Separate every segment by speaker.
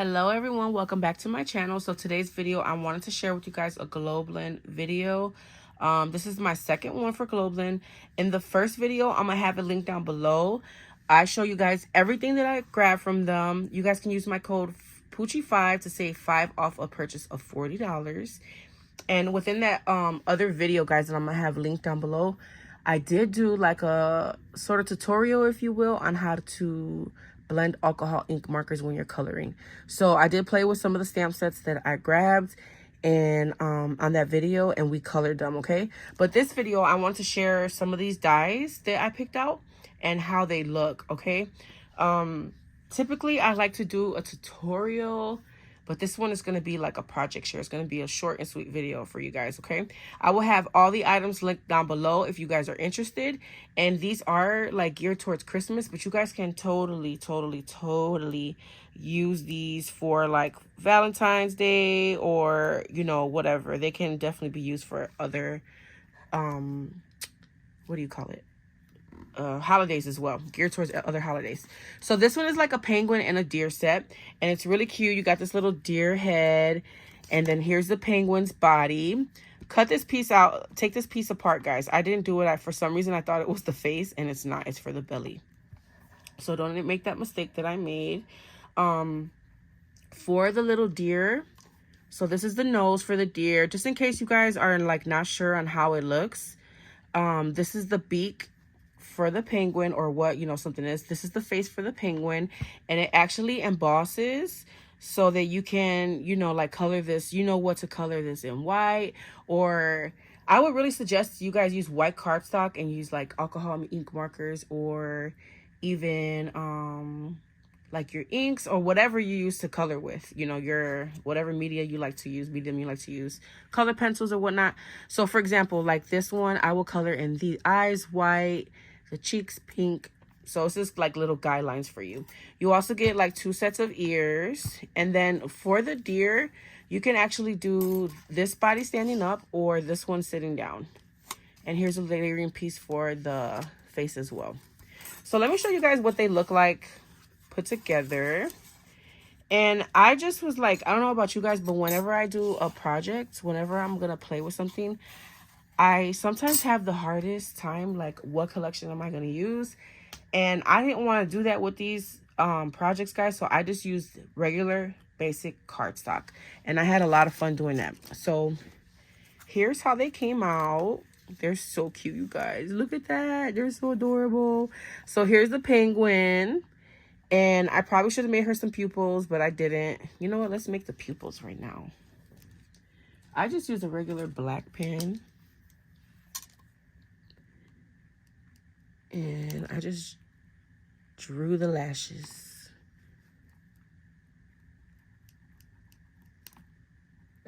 Speaker 1: Hello everyone, welcome back to my channel. So today's video, I wanted to share with you guys a Globeland video. This is my second one for Globeland. In the first video, I'm gonna have it linked down below. I show you guys everything that I grabbed from them. You guys can use my code Poochie5 to save 5 off a purchase of $40. And within that other video, guys, that I'm gonna have linked down below, I did do like a sort of tutorial, if you will, on how to blend alcohol ink markers when you're coloring. So I did play with some of the stamp sets that I grabbed and on that video, and we colored them, okay? But this video, I want to share some of these dies that I picked out and how they look, okay? Typically, I like to do a tutorial, but this one is going to be like a project share. It's going to be a short and sweet video for you guys, okay? I will have all the items linked down below if you guys are interested. And these are like geared towards Christmas, but you guys can totally use these for like Valentine's Day or, you know, whatever. They can definitely be used for other, what do you call it? Holidays as well, geared towards other holidays. So this one is like a penguin and a deer set, and it's really cute. You got this little deer head, and then here's the penguin's body. Cut this piece out, take this piece apart, guys. I didn't do it. For some reason I thought it was the face, and it's not. It's for the belly. So don't make that mistake that I made. For the little deer, so this is the nose for the deer, just in case you guys are like not sure on how it looks. This is the beak for the penguin, or what, you know, something is. This is the face for the penguin, and it actually embosses so that you can, you know, like color this, you know what to color this in white. Or I would really suggest you guys use white cardstock and use like alcohol ink markers, or even like your inks or whatever you use to color with, you know, your whatever media you like to use, medium you like to use, color pencils or whatnot. So for example, like this one, I will color in the eyes white, the cheeks pink. So it's just like little guidelines for you. You also get like 2 sets of ears. And then for the deer, you can actually do this body standing up or this one sitting down. And here's a layering piece for the face as well. So let me show you guys what they look like put together. And I just was like, I don't know about you guys, but whenever I do a project, whenever I'm gonna play with something, I sometimes have the hardest time, like, what collection am I going to use? And I didn't want to do that with these projects, guys. So I just used regular basic cardstock. And I had a lot of fun doing that. So here's how they came out. They're so cute, you guys. Look at that. They're so adorable. So here's the penguin. And I probably should have made her some pupils, but I didn't. You know what? Let's make the pupils right now. I just used a regular black pen. And I just drew the lashes.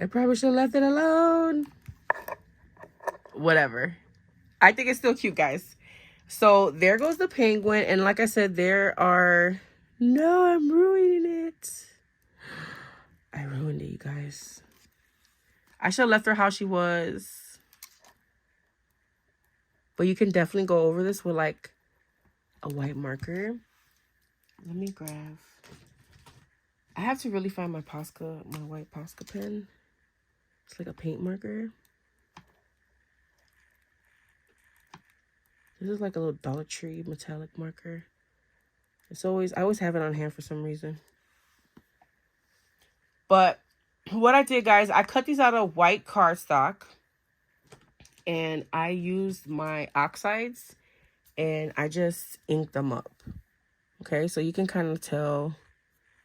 Speaker 1: I probably should have left it alone. Whatever. I think it's still cute, guys. So there goes the penguin. And like I said, there are... No, I'm ruining it. I ruined it, you guys. I should have left her how she was. But you can definitely go over this with like a white marker. Let me grab. I have to really find my Posca, my white Posca pen. It's like a paint marker. This is like a little Dollar Tree metallic marker. I always have it on hand for some reason. But what I did, guys, I cut these out of white cardstock. And I used my oxides and I just inked them up. Okay, so you can kind of tell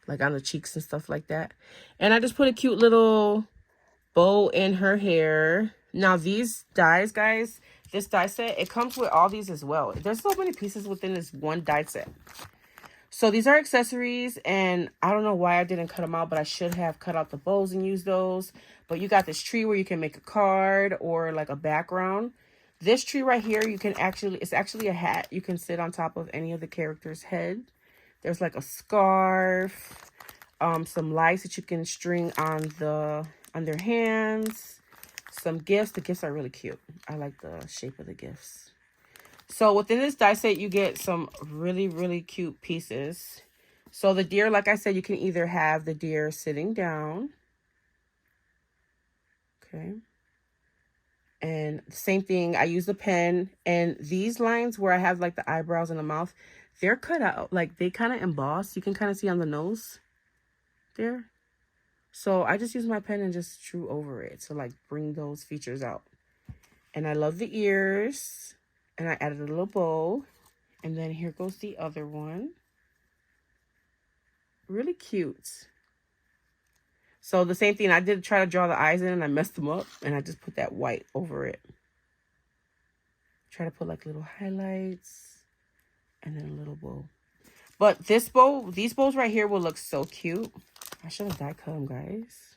Speaker 1: like on the cheeks and stuff like that. And I just put a cute little bow in her hair. Now these dies, guys, this die set, it comes with all these as well. There's so many pieces within this one die set. So these are accessories, and I don't know why I didn't cut them out, but I should have cut out the bows and used those. But you got this tree where you can make a card or like a background. This tree right here, you can actually, it's actually a hat. You can sit on top of any of the character's head. There's like a scarf, some lights that you can string on their hands, some gifts. The gifts are really cute. I like the shape of the gifts. So within this die set, you get some really cute pieces. So the deer, like I said, you can either have the deer sitting down. Okay. And same thing, I use the pen, and these lines where I have like the eyebrows and the mouth, they're cut out, like they kind of emboss. You can kind of see on the nose there. So I just use my pen and just drew over it to like bring those features out. And I love the ears, and I added a little bow. And then here goes the other one. Really cute. So the same thing, I did try to draw the eyes in and I messed them up, and I just put that white over it. Try to put like little highlights and then a little bow. But this bow, these bows right here will look so cute. I should have die cut them, guys.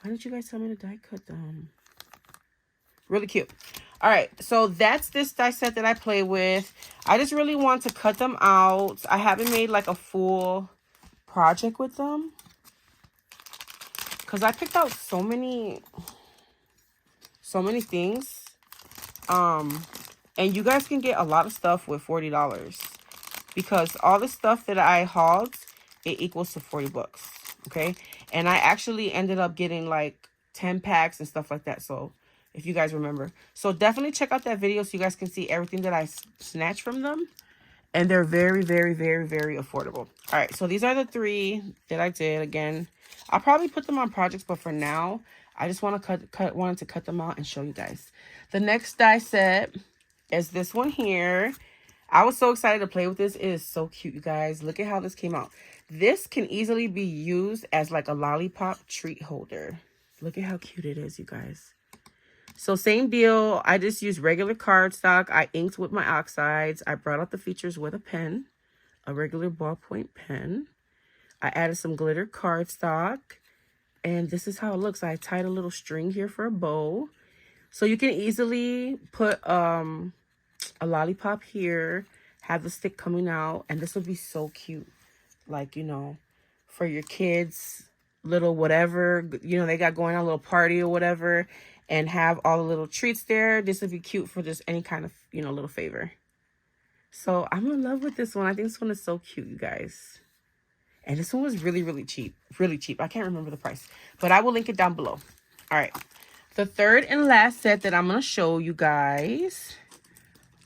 Speaker 1: Why didn't you guys tell me to die cut them? Really cute. All right, so that's this die set that I play with. I just really want to cut them out. I haven't made like a full project with them, because I picked out so many things. And you guys can get a lot of stuff with $40, because all the stuff that I hauled, it equals to 40 bucks. Okay. And I actually ended up getting like 10 packs and stuff like that. So if you guys remember, so definitely check out that video so you guys can see everything that I snatched from them. And they're very, very, very, very affordable. All right, so these are the 3 that I did. Again, I'll probably put them on projects, but for now, I just want to wanted to cut them out and show you guys. The next die set is this one here. I was so excited to play with this. It is so cute, you guys. Look at how this came out. This can easily be used as like a lollipop treat holder. Look at how cute it is, you guys. So same deal. I just used regular cardstock. I inked with my oxides. I brought out the features with a pen, a regular ballpoint pen. I added some glitter cardstock, and this is how it looks. I tied a little string here for a bow. So you can easily put a lollipop here, have the stick coming out, and this would be so cute. Like, you know, for your kids, little whatever, you know, they got going on a little party or whatever, and have all the little treats there. This would be cute for just any kind of, you know, little favor. So I'm in love with this one. I think this one is so cute, you guys. And this one was really, really cheap. Really cheap. I can't remember the price, but I will link it down below. All right. The third and last set that I'm going to show you guys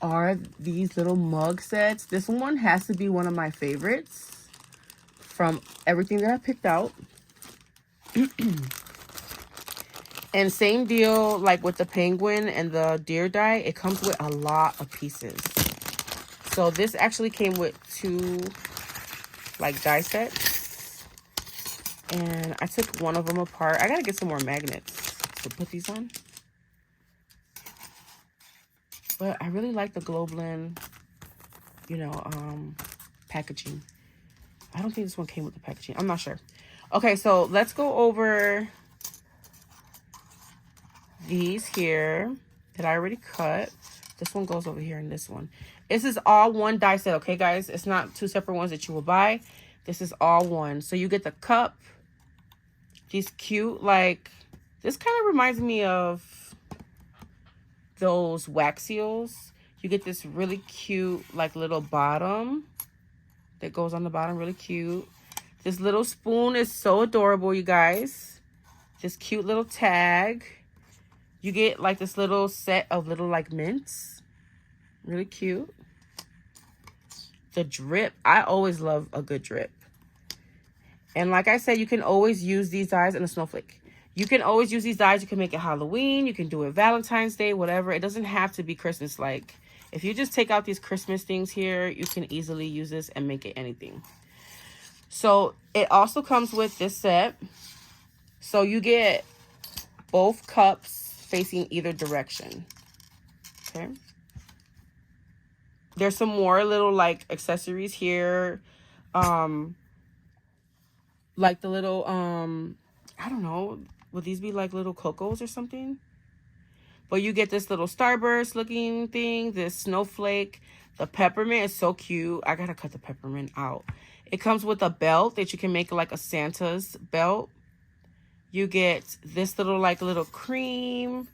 Speaker 1: are these little mug sets. This one has to be one of my favorites from everything that I picked out. And same deal, like with the penguin and the deer die, it comes with a lot of pieces. So this actually came with 2 like die sets, and I took one of them apart. I gotta get some more magnets to put these on, but I really like the Globeland, you know, packaging. I don't think this one came with the packaging. I'm not sure. Okay, so let's go over these here that I already cut. This one goes over here, and this one. This is all one die set, okay, guys? It's not 2 separate ones that you will buy. This is all one. So you get the cup. These cute, like, this kind of reminds me of those wax seals. You get this really cute, like, little bottom that goes on the bottom, really cute. This little spoon is so adorable, you guys. This cute little tag. You get like this little set of little like mints. Really cute. The drip. I always love a good drip. And like I said, you can always use these dies in a snowflake. You can always use these dies. You can make it Halloween. You can do it Valentine's Day, whatever. It doesn't have to be Christmas. Like, if you just take out these Christmas things here, you can easily use this and make it anything. So it also comes with this set. So you get both cups facing either direction. Okay. There's some more little like accessories here. Like the little, I don't know, would these be like little cocos or something? But you get this little starburst looking thing, this snowflake. The peppermint is so cute. I gotta cut the peppermint out. It comes with a belt that you can make like a Santa's belt. You get this little like little cream.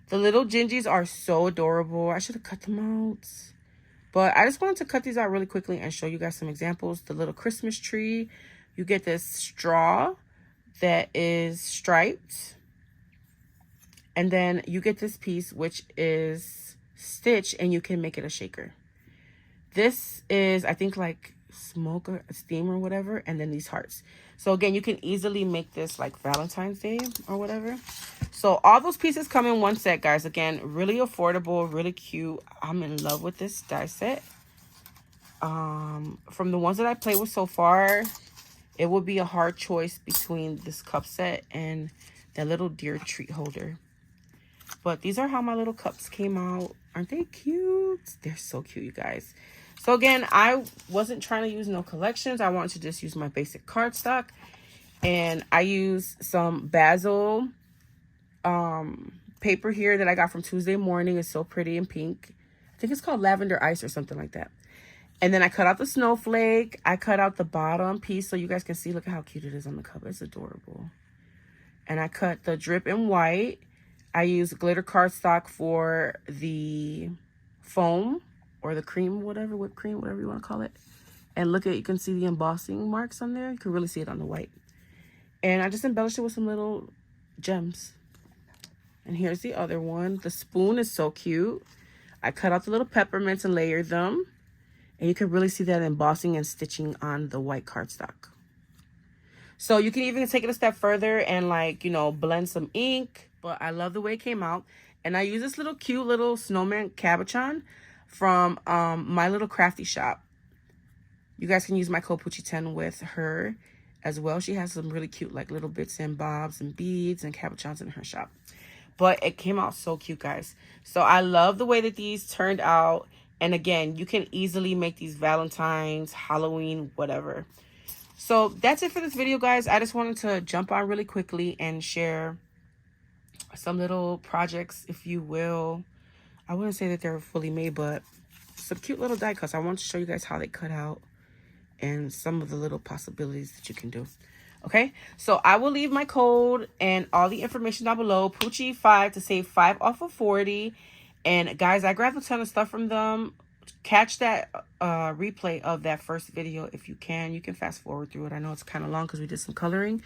Speaker 1: The little gingies are so adorable. I should have cut them out. But I just wanted to cut these out really quickly and show you guys some examples. The little Christmas tree, you get this straw that is striped. And then you get this piece, which is stitched, and you can make it a shaker. This is, I think, like smoke or steam or whatever. And then these hearts. So again, you can easily make this like Valentine's Day or whatever. So all those pieces come in one set, guys. Again, really affordable, really cute. I'm in love with this die set. From the ones that I played with so far, it would be a hard choice between this cup set and that little deer treat holder. But these are how my little cups came out. Aren't they cute? They're so cute, you guys. So again, I wasn't trying to use no collections. I wanted to just use my basic cardstock. And I used some basil paper here that I got from Tuesday Morning. It's so pretty and pink. I think it's called Lavender Ice or something like that. And then I cut out the snowflake. I cut out the bottom piece so you guys can see. Look at how cute it is on the cover. It's adorable. And I cut the drip in white. I used glitter cardstock for the foam or the cream, whatever, whipped cream, whatever you want to call it. And look at, you can see the embossing marks on there. You can really see it on the white. And I just embellished it with some little gems. And here's the other one. The spoon is so cute. I cut out the little peppermints and layered them. And you can really see that embossing and stitching on the white cardstock. So you can even take it a step further and like, you know, blend some ink. But I love the way it came out. And I use this little cute little snowman cabochon from My Little Crafty Shop. You guys can use my code Poochie10 with her as well. She has some really cute like little bits and bobs and beads and cabochons in her shop. But it came out so cute, guys. So I love the way that these turned out. And again, you can easily make these Valentine's, Halloween, whatever. So that's it for this video, guys. I just wanted to jump on really quickly and share some little projects, if you will. I wouldn't say that they're fully made, but some cute little die cuts. I want to show you guys how they cut out and some of the little possibilities that you can do. Okay, so I will leave my code and all the information down below. Poochie5 to save 5 off of 40. And guys, I grabbed a ton of stuff from them. Catch that replay of that first video if you can. You can fast forward through it. I know it's kind of long because we did some coloring,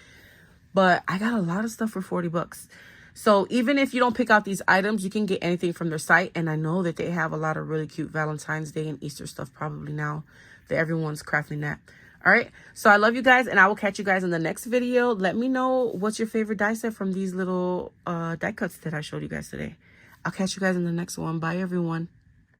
Speaker 1: but I got a lot of stuff for 40 bucks. So even if you don't pick out these items, you can get anything from their site. And I know that they have a lot of really cute Valentine's Day and Easter stuff probably now that everyone's crafting that. All right, so I love you guys, and I will catch you guys in the next video. Let me know what's your favorite die set from these little die cuts that I showed you guys today. I'll catch you guys in the next one. Bye, everyone.